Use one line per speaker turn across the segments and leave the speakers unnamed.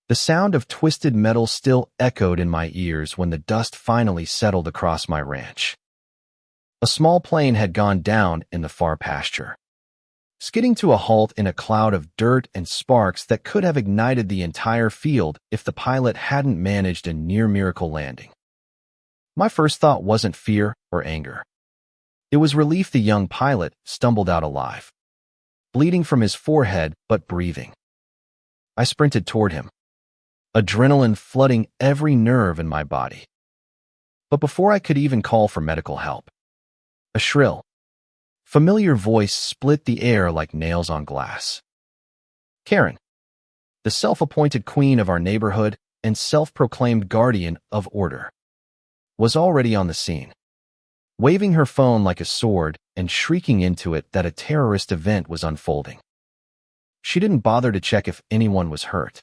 The sound of twisted metal still echoed in my ears when the dust finally settled across my ranch. A small plane had gone down in the far pasture, skidding to a halt in a cloud of dirt and sparks that could have ignited the entire field if the pilot hadn't managed a near-miracle landing. My first thought wasn't fear or anger. It was relief the young pilot stumbled out alive, bleeding from his forehead but breathing. I sprinted toward him, adrenaline flooding every nerve in my body. But before I could even call for medical help, a shrill, familiar voice split the air like nails on glass. Karen, the self-appointed queen of our neighborhood and self-proclaimed guardian of order, was already on the scene, waving her phone like a sword and shrieking into it that a terrorist event was unfolding. She didn't bother to check if anyone was hurt,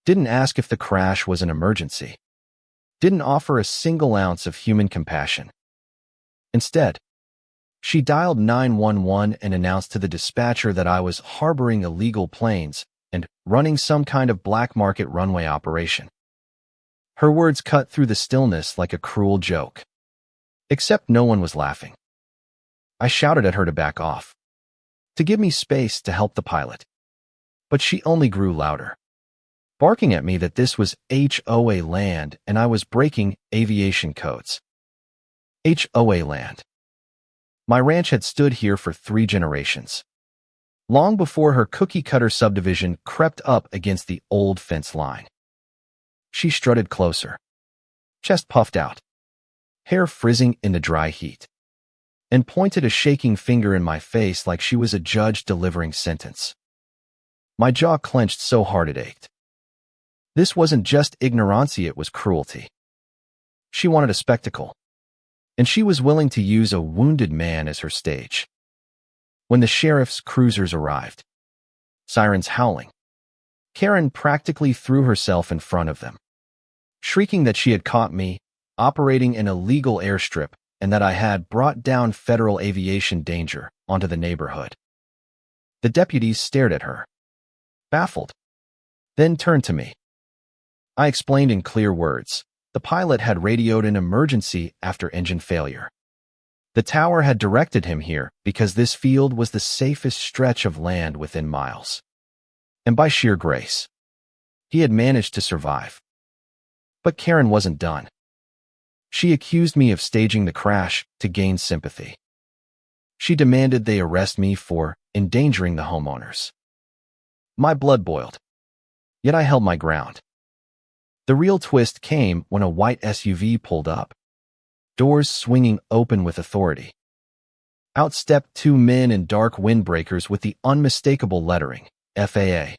didn't ask if the crash was an emergency, didn't offer a single ounce of human compassion. Instead, she dialed 911 and announced to the dispatcher that I was harboring illegal planes and running some kind of black market runway operation. Her words cut through the stillness like a cruel joke. Except no one was laughing. I shouted at her to back off, to give me space to help the pilot. But she only grew louder, barking at me that this was HOA land and I was breaking aviation codes. HOA land. My ranch had stood here for 3 generations, long before her cookie-cutter subdivision crept up against the old fence line. She strutted closer, chest puffed out, hair frizzing in the dry heat, and pointed a shaking finger in my face like she was a judge delivering sentence. My jaw clenched so hard it ached. This wasn't just ignorancy, it was cruelty. She wanted a spectacle, and she was willing to use a wounded man as her stage. When the sheriff's cruisers arrived, sirens howling, Karen practically threw herself in front of them, shrieking that she had caught me operating an illegal airstrip and that I had brought down federal aviation danger onto the neighborhood. The deputies stared at her, baffled, then turned to me. I explained in clear words. The pilot had radioed an emergency after engine failure. The tower had directed him here because this field was the safest stretch of land within miles. And by sheer grace, he had managed to survive. But Karen wasn't done. She accused me of staging the crash to gain sympathy. She demanded they arrest me for endangering the homeowners. My blood boiled, yet I held my ground. The real twist came when a white SUV pulled up, doors swinging open with authority. Out stepped 2 men in dark windbreakers with the unmistakable lettering, FAA.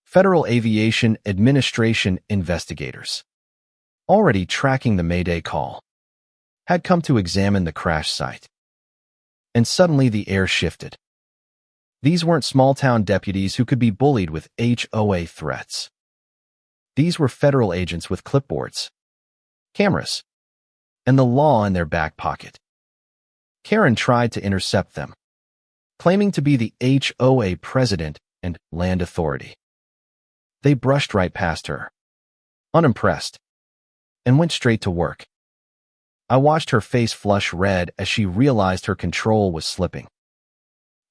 Federal Aviation Administration investigators, already tracking the Mayday call, had come to examine the crash site. And suddenly the air shifted. These weren't small-town deputies who could be bullied with HOA threats. These were federal agents with clipboards, cameras, and the law in their back pocket. Karen tried to intercept them, claiming to be the HOA president and land authority. They brushed right past her, unimpressed, and went straight to work. I watched her face flush red as she realized her control was slipping.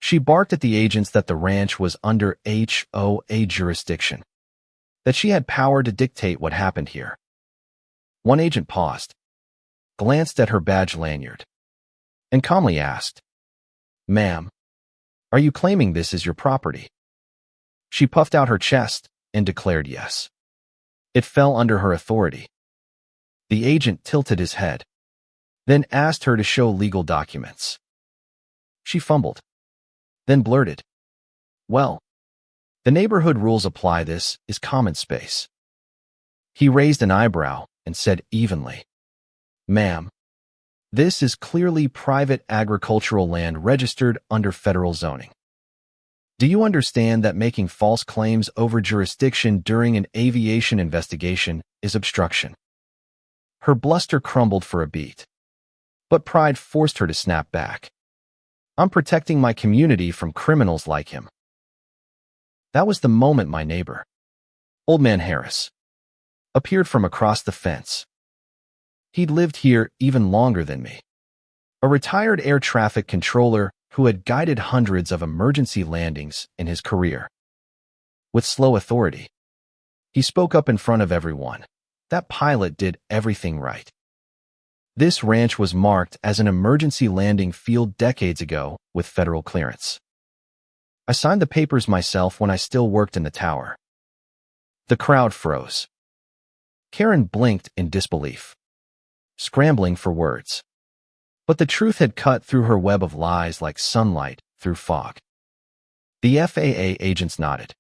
She barked at the agents that the ranch was under HOA jurisdiction, that she had power to dictate what happened here. One agent paused, glanced at her badge lanyard, and calmly asked, "Ma'am, are you claiming this is your property?" She puffed out her chest and declared yes. It fell under her authority. The agent tilted his head, then asked her to show legal documents. She fumbled, then blurted, "Well, the neighborhood rules apply. This is common space." He raised an eyebrow and said evenly, "Ma'am, this is clearly private agricultural land registered under federal zoning. Do you understand that making false claims over jurisdiction during an aviation investigation is obstruction?" Her bluster crumbled for a beat, but pride forced her to snap back. "I'm protecting my community from criminals like him." That was the moment my neighbor, Old Man Harris appeared from across the fence. He'd lived here even longer than me. A retired air traffic controller who had guided hundreds of emergency landings in his career. With slow authority, he spoke up in front of everyone. That pilot did everything right. This ranch was marked as an emergency landing field decades ago with federal clearance. I signed the papers myself when I still worked in the tower. The crowd froze. Karen blinked in disbelief, scrambling for words. But the truth had cut through her web of lies like sunlight through fog. The FAA agents nodded,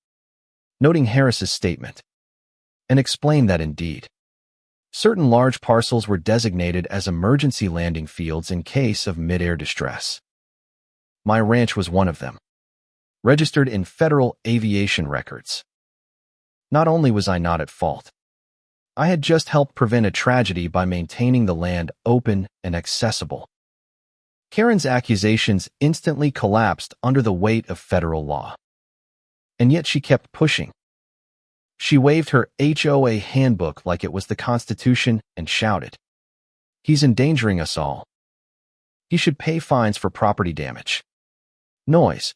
noting Harris's statement, and explained that indeed, certain large parcels were designated as emergency landing fields in case of mid-air distress. My ranch was one of them, registered in federal aviation records. Not only was I not at fault, I had just helped prevent a tragedy by maintaining the land open and accessible. Karen's accusations instantly collapsed under the weight of federal law. And yet she kept pushing. She waved her HOA handbook like it was the Constitution and shouted, "He's endangering us all. He should pay fines for property damage, noise,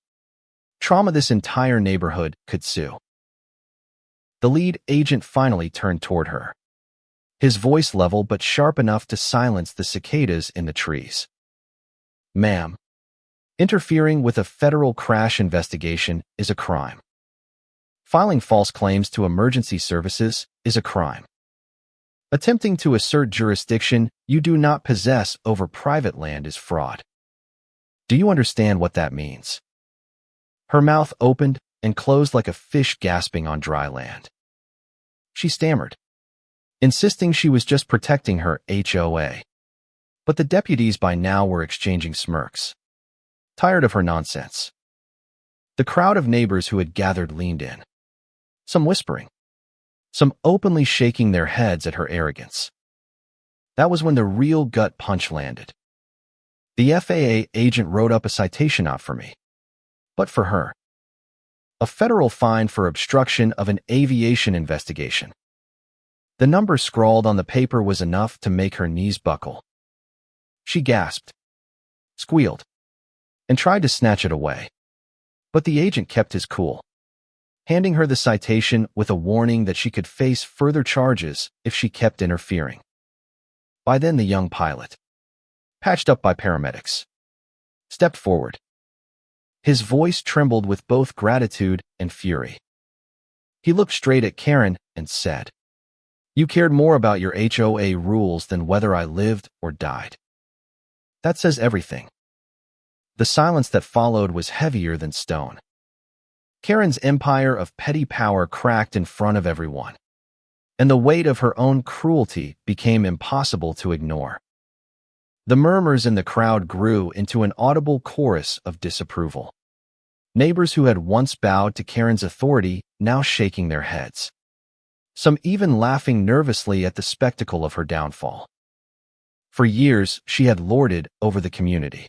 trauma. This entire neighborhood could sue." The lead agent finally turned toward her, his voice level but sharp enough to silence the cicadas in the trees. "Ma'am, interfering with a federal crash investigation is a crime. Filing false claims to emergency services is a crime. Attempting to assert jurisdiction you do not possess over private land is fraud. Do you understand what that means?" Her mouth opened and closed like a fish gasping on dry land. She stammered, insisting she was just protecting her HOA. But the deputies by now were exchanging smirks, tired of her nonsense. The crowd of neighbors who had gathered leaned in, some whispering, some openly shaking their heads at her arrogance. That was when the real gut punch landed. The FAA agent wrote up a citation out for me. But for her, a federal fine for obstruction of an aviation investigation. The number scrawled on the paper was enough to make her knees buckle. She gasped, squealed, and tried to snatch it away. But the agent kept his cool, handing her the citation with a warning that she could face further charges if she kept interfering. By then the young pilot, patched up by paramedics, stepped forward. His voice trembled with both gratitude and fury. He looked straight at Karen and said, "You cared more about your HOA rules than whether I lived or died. That says everything." The silence that followed was heavier than stone. Karen's empire of petty power cracked in front of everyone, and the weight of her own cruelty became impossible to ignore. The murmurs in the crowd grew into an audible chorus of disapproval. Neighbors who had once bowed to Karen's authority now shaking their heads, some even laughing nervously at the spectacle of her downfall. For years, she had lorded over the community,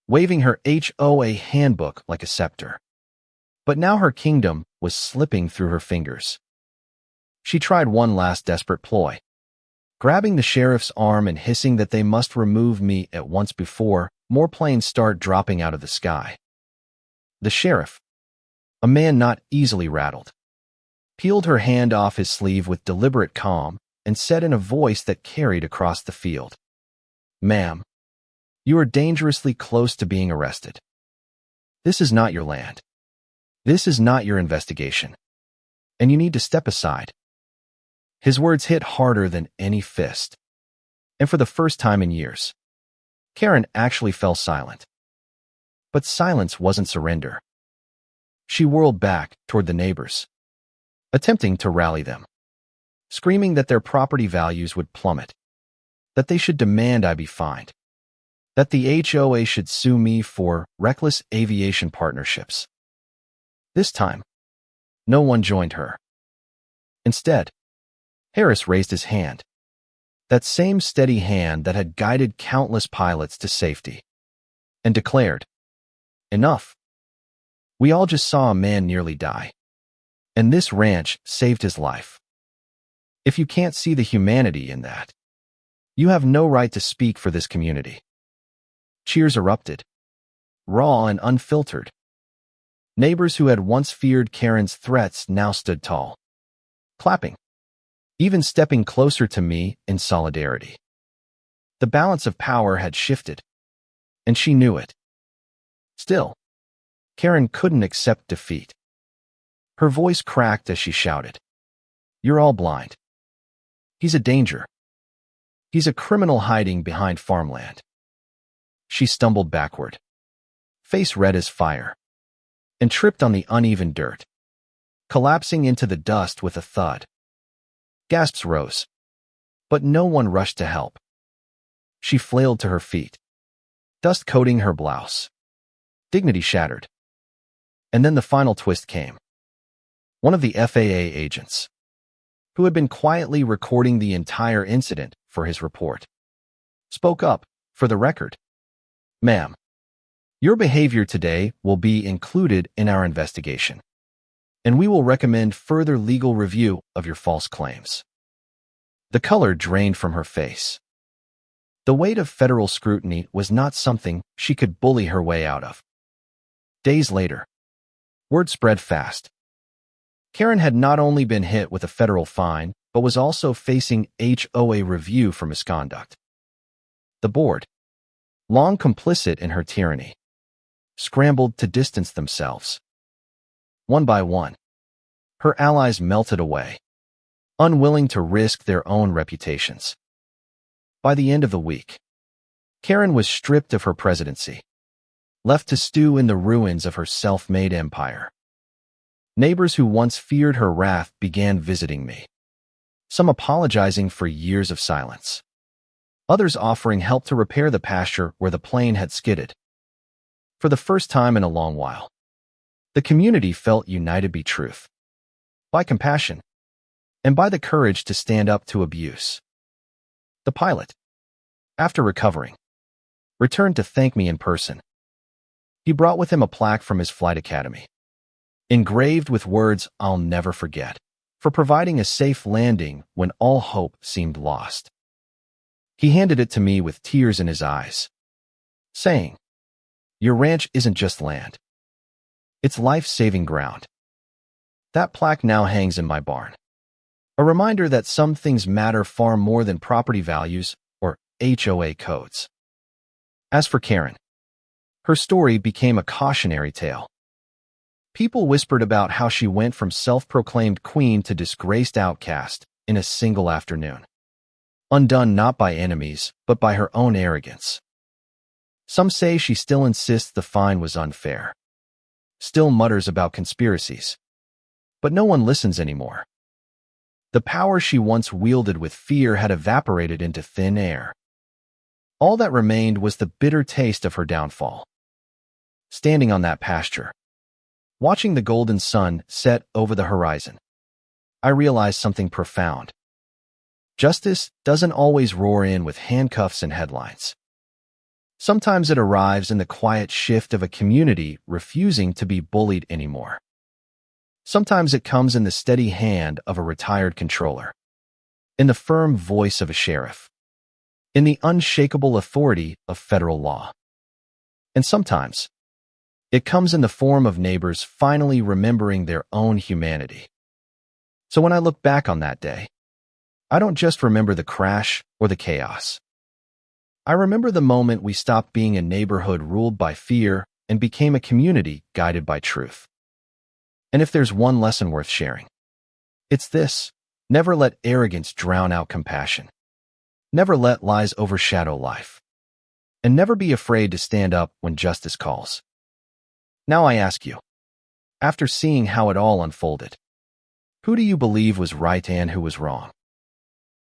waving her HOA handbook like a scepter. But now her kingdom was slipping through her fingers. She tried one last desperate ploy, grabbing the sheriff's arm and hissing that they must remove me at once before more planes start dropping out of the sky. The sheriff, a man not easily rattled, peeled her hand off his sleeve with deliberate calm and said in a voice that carried across the field, "Ma'am, you are dangerously close to being arrested. This is not your land. This is not your investigation. And you need to step aside." His words hit harder than any fist. And for the first time in years, Karen actually fell silent. But silence wasn't surrender. She whirled back toward the neighbors, attempting to rally them, screaming that their property values would plummet, that they should demand I be fined, that the HOA should sue me for reckless aviation partnerships. This time, no one joined her. Instead, Harris raised his hand, that same steady hand that had guided countless pilots to safety, and declared, "Enough. We all just saw a man nearly die. And this ranch saved his life. If you can't see the humanity in that, you have no right to speak for this community. Cheers erupted, raw and unfiltered. Neighbors who had once feared Karen's threats now stood tall, clapping, even stepping closer to me in solidarity. The balance of power had shifted, and she knew it. Still, Karen couldn't accept defeat. Her voice cracked as she shouted, "You're all blind. He's a danger. He's a criminal hiding behind farmland." She stumbled backward, face red as fire, and tripped on the uneven dirt, collapsing into the dust with a thud. Gasps rose, but no one rushed to help. She flailed to her feet, dust coating her blouse, dignity shattered. And then the final twist came. One of the FAA agents, who had been quietly recording the entire incident for his report, spoke up. "For the record, ma'am, your behavior today will be included in our investigation, and we will recommend further legal review of your false claims." The color drained from her face. The weight of federal scrutiny was not something she could bully her way out of. Days later, word spread fast. Karen had not only been hit with a federal fine, but was also facing HOA review for misconduct. The board, long complicit in her tyranny, scrambled to distance themselves. One by one, her allies melted away, unwilling to risk their own reputations. By the end of the week, Karen was stripped of her presidency, left to stew in the ruins of her self-made empire. Neighbors who once feared her wrath began visiting me, some apologizing for years of silence, others offering help to repair the pasture where the plane had skidded. For the first time in a long while, the community felt united by truth, by compassion, and by the courage to stand up to abuse. The pilot, after recovering, returned to thank me in person. He brought with him a plaque from his flight academy, engraved with words I'll never forget, for providing a safe landing when all hope seemed lost. He handed it to me with tears in his eyes, saying, "Your ranch isn't just land. It's life-saving ground." That plaque now hangs in my barn, a reminder that some things matter far more than property values or HOA codes. As for Karen, her story became a cautionary tale. People whispered about how she went from self-proclaimed queen to disgraced outcast in a single afternoon, undone not by enemies, but by her own arrogance. Some say she still insists the fine was unfair, still mutters about conspiracies, but no one listens anymore. The power she once wielded with fear had evaporated into thin air. All that remained was the bitter taste of her downfall. Standing on that pasture, watching the golden sun set over the horizon, I realized something profound. Justice doesn't always roar in with handcuffs and headlines. Sometimes it arrives in the quiet shift of a community refusing to be bullied anymore. Sometimes it comes in the steady hand of a retired controller, in the firm voice of a sheriff, in the unshakable authority of federal law. And sometimes it comes in the form of neighbors finally remembering their own humanity. So when I look back on that day, I don't just remember the crash or the chaos. I remember the moment we stopped being a neighborhood ruled by fear and became a community guided by truth. And if there's one lesson worth sharing, it's this: never let arrogance drown out compassion. Never let lies overshadow life. And never be afraid to stand up when justice calls. Now I ask you, after seeing how it all unfolded, who do you believe was right and who was wrong?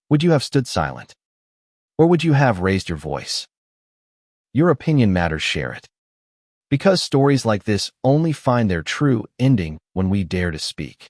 Would you have stood silent? Or would you have raised your voice? Your opinion matters, share it. Because stories like this only find their true ending when we dare to speak.